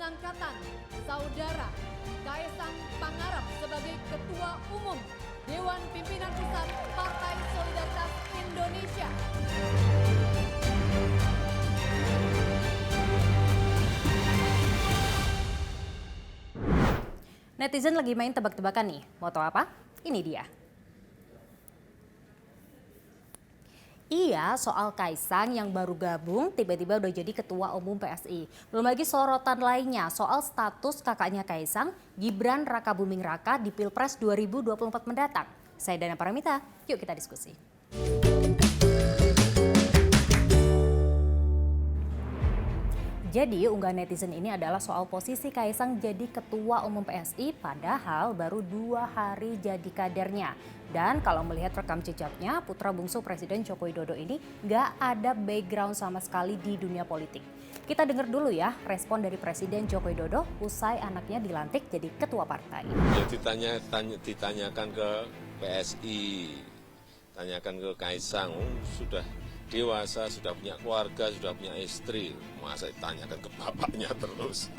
pengangkatan Saudara Kaesang Pangarep sebagai Ketua Umum Dewan Pimpinan Pusat Partai Solidaritas Indonesia. Netizen lagi main tebak-tebakan nih, mau tahu apa? Ini dia. Iya, soal Kaesang yang baru gabung tiba-tiba udah jadi Ketua Umum PSI. Belum lagi sorotan lainnya soal status kakaknya Kaesang, Gibran Rakabuming Raka di Pilpres 2024 mendatang. Saya Dana Paramita, yuk kita diskusi. Jadi unggahan netizen ini adalah soal posisi Kaesang jadi Ketua Umum PSI padahal baru 2 hari jadi kadernya. Dan kalau melihat rekam jejaknya, putra bungsu Presiden Joko Widodo ini nggak ada background sama sekali di dunia politik. Kita dengar dulu ya respon dari Presiden Joko Widodo usai anaknya dilantik jadi ketua partai. Ya ditanyakan ke PSI, tanyakan ke Kaesang, sudah dewasa, sudah punya keluarga, sudah punya istri, masa ditanyakan ke bapaknya terus.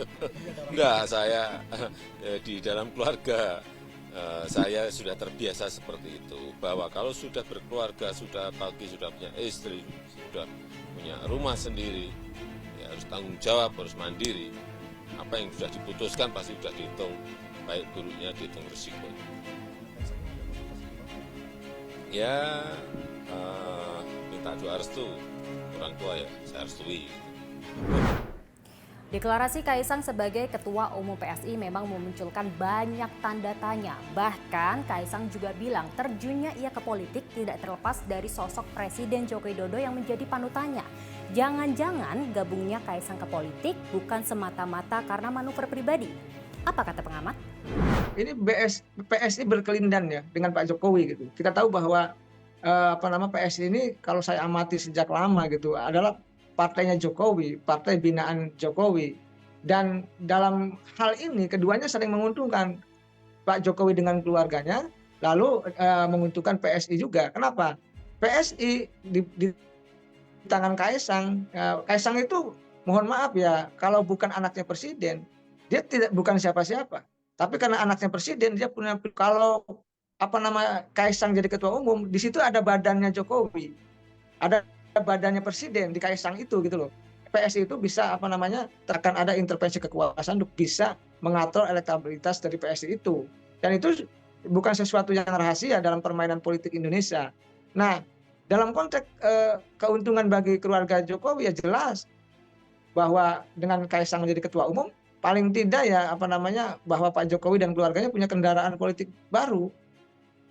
Enggak, saya di dalam keluarga saya sudah terbiasa seperti itu, bahwa kalau sudah berkeluarga, sudah apalagi sudah punya istri, sudah punya rumah sendiri, ya harus tanggung jawab, harus mandiri. Apa yang sudah diputuskan pasti sudah dihitung, baik buruknya dihitung risiko. Ya, minta doa restu orang tua ya, saya restui. Deklarasi Kaesang sebagai Ketua Umum PSI memang memunculkan banyak tanda tanya. Bahkan Kaesang juga bilang terjunnya ia ke politik tidak terlepas dari sosok Presiden Joko Widodo yang menjadi panutannya. Jangan-jangan gabungnya Kaesang ke politik bukan semata-mata karena manuver pribadi. Apa kata pengamat? Ini PSI berkelindan ya dengan Pak Jokowi gitu. Kita tahu bahwa PSI ini kalau saya amati sejak lama gitu adalah partainya Jokowi, partai binaan Jokowi. Dan dalam hal ini keduanya saling menguntungkan. Pak Jokowi dengan keluarganya, lalu menguntungkan PSI juga. Kenapa? PSI di tangan Kaesang, Kaesang itu mohon maaf ya, kalau bukan anaknya presiden, dia bukan siapa-siapa. Tapi karena anaknya presiden, dia punya, kalau Kaesang jadi ketua umum, di situ ada badannya Jokowi, ada badannya presiden di Kaesang itu gitu loh. PSI itu bisa akan ada intervensi kekuasaan untuk bisa mengatur elektabilitas dari PSI itu. Dan itu bukan sesuatu yang rahasia dalam permainan politik Indonesia. Nah, dalam konteks keuntungan bagi keluarga Jokowi ya jelas bahwa dengan Kaesang menjadi ketua umum, paling tidak ya bahwa Pak Jokowi dan keluarganya punya kendaraan politik baru.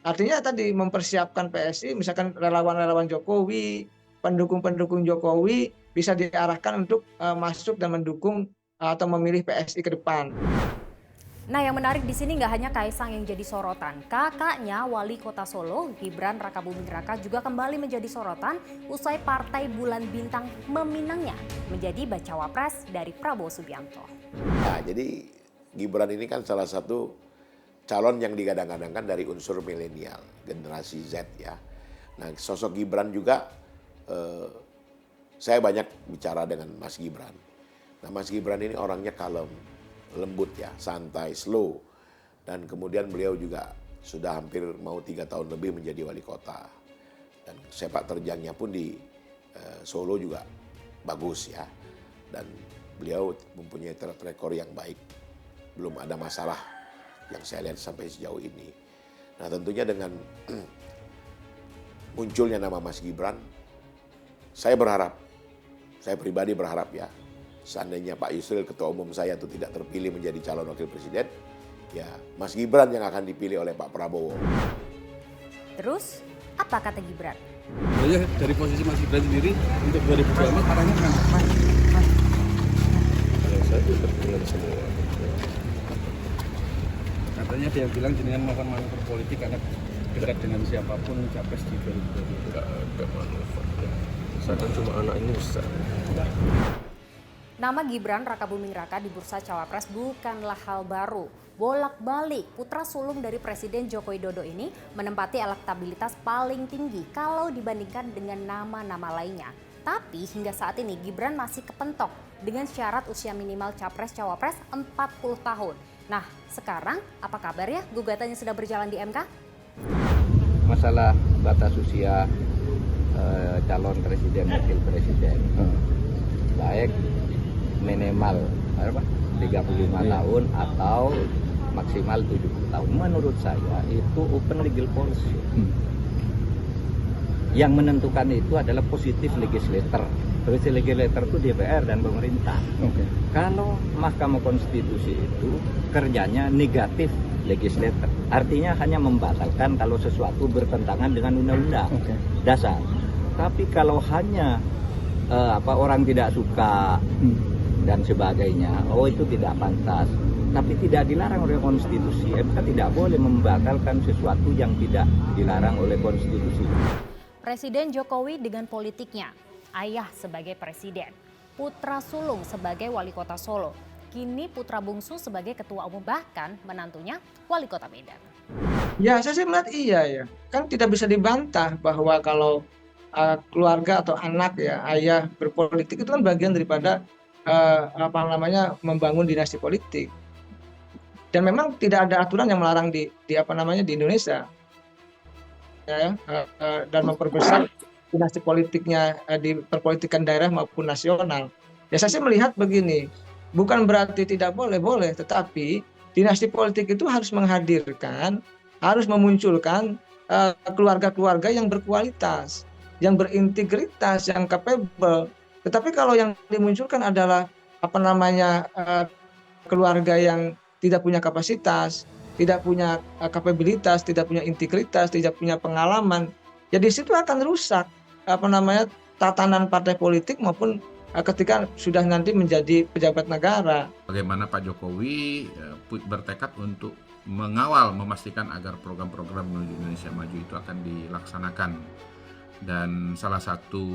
Artinya tadi mempersiapkan PSI, misalkan relawan-relawan Jokowi, pendukung-pendukung Jokowi bisa diarahkan untuk masuk dan mendukung atau memilih PSI ke depan. Nah, yang menarik di sini nggak hanya Kaesang yang jadi sorotan. Kakaknya Wali Kota Solo, Gibran Rakabuming Raka juga kembali menjadi sorotan usai Partai Bulan Bintang meminangnya menjadi bacawa pres dari Prabowo Subianto. Nah, jadi Gibran ini kan salah satu calon yang digadang-gadangkan dari unsur milenial, generasi Z ya. Nah, sosok Gibran juga, saya banyak bicara dengan Mas Gibran. Nah, Mas Gibran ini orangnya kalem, lembut ya, santai, slow. Dan kemudian beliau juga sudah hampir mau 3 tahun lebih menjadi wali kota. Dan sepak terjangnya pun di Solo juga bagus ya. Dan beliau mempunyai track record yang baik. Belum ada masalah yang saya lihat sampai sejauh ini. Nah, tentunya dengan munculnya nama Mas Gibran, saya pribadi berharap ya, seandainya Pak Yusril ketua umum saya itu tidak terpilih menjadi calon wakil presiden, ya Mas Gibran yang akan dipilih oleh Pak Prabowo. Terus, apa kata Gibran? Ya, dari posisi Mas Gibran sendiri untuk 2024 arahnya kemana? Ya, saya juga terdengar semua. Katanya dia bilang jenengan melakukan manuver politik karena dekat dengan siapapun capres di 2024. Enggak ada manuver. Saya kan cuma anak ini besar. Nama Gibran Rakabuming Raka di bursa cawapres bukanlah hal baru. Bolak-balik, putra sulung dari Presiden Joko Widodo ini menempati elektabilitas paling tinggi kalau dibandingkan dengan nama-nama lainnya. Tapi hingga saat ini Gibran masih kepentok dengan syarat usia minimal Capres-Cawapres 40 tahun. Nah, sekarang apa kabarnya gugatannya sudah berjalan di MK? Masalah batas usia calon presiden, wakil presiden, baik minimal 35 tahun atau maksimal 70 tahun. Menurut saya itu open legal policy. Yang menentukan itu adalah positif legislator. Positif legislator itu DPR dan pemerintah. Kalau Mahkamah Konstitusi itu kerjanya negatif legislator, artinya hanya membatalkan kalau sesuatu bertentangan dengan undang-undang dasar. Tapi kalau hanya orang tidak suka dan sebagainya, itu tidak pantas. Tapi tidak dilarang oleh konstitusi. MK tidak boleh membatalkan sesuatu yang tidak dilarang oleh konstitusi. Presiden Jokowi dengan politiknya, ayah sebagai presiden, putra sulung sebagai wali kota Solo, kini putra bungsu sebagai ketua umum, bahkan menantunya wali kota Medan. Ya, saya sih melihat iya ya. Kan tidak bisa dibantah bahwa kalau keluarga atau anak ya, ayah berpolitik itu kan bagian daripada membangun dinasti politik. Dan memang tidak ada aturan yang melarang di Indonesia. Ya, dan memperbesar dinasti politiknya di perpolitikan daerah maupun nasional. Ya saya sih melihat begini, bukan berarti tidak boleh, tetapi dinasti politik itu harus menghadirkan, harus memunculkan keluarga-keluarga yang berkualitas, yang berintegritas, yang capable. Tetapi kalau yang dimunculkan adalah keluarga yang tidak punya kapasitas, tidak punya kapabilitas, tidak punya integritas, tidak punya pengalaman, ya di situ akan rusak tatanan partai politik maupun ketika sudah nanti menjadi pejabat negara. Bagaimana Pak Jokowi bertekad untuk mengawal, memastikan agar program-program menuju Indonesia Maju itu akan dilaksanakan. Dan salah satu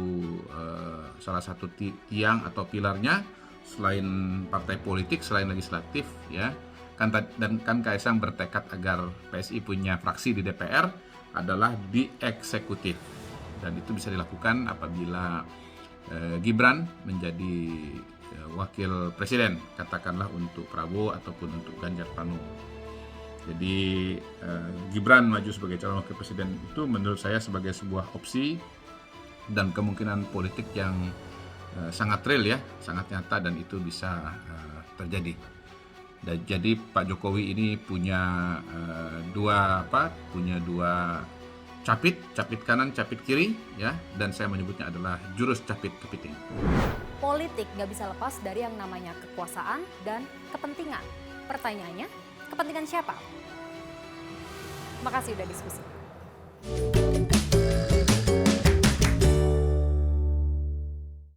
tiang atau pilarnya selain partai politik, selain legislatif, ya kan Kaisang bertekad agar PSI punya fraksi di DPR adalah di eksekutif, dan itu bisa dilakukan apabila Gibran menjadi wakil presiden, katakanlah untuk Prabowo ataupun untuk Ganjar Pranowo. Jadi Gibran maju sebagai calon wakil presiden itu menurut saya sebagai sebuah opsi dan kemungkinan politik yang sangat real ya, sangat nyata, dan itu bisa terjadi. Dan jadi Pak Jokowi ini punya dua capit kanan, capit kiri, ya, dan saya menyebutnya adalah jurus capit kepiting. Politik nggak bisa lepas dari yang namanya kekuasaan dan kepentingan. Pertanyaannya, kepentingan siapa? Makasih udah diskusi.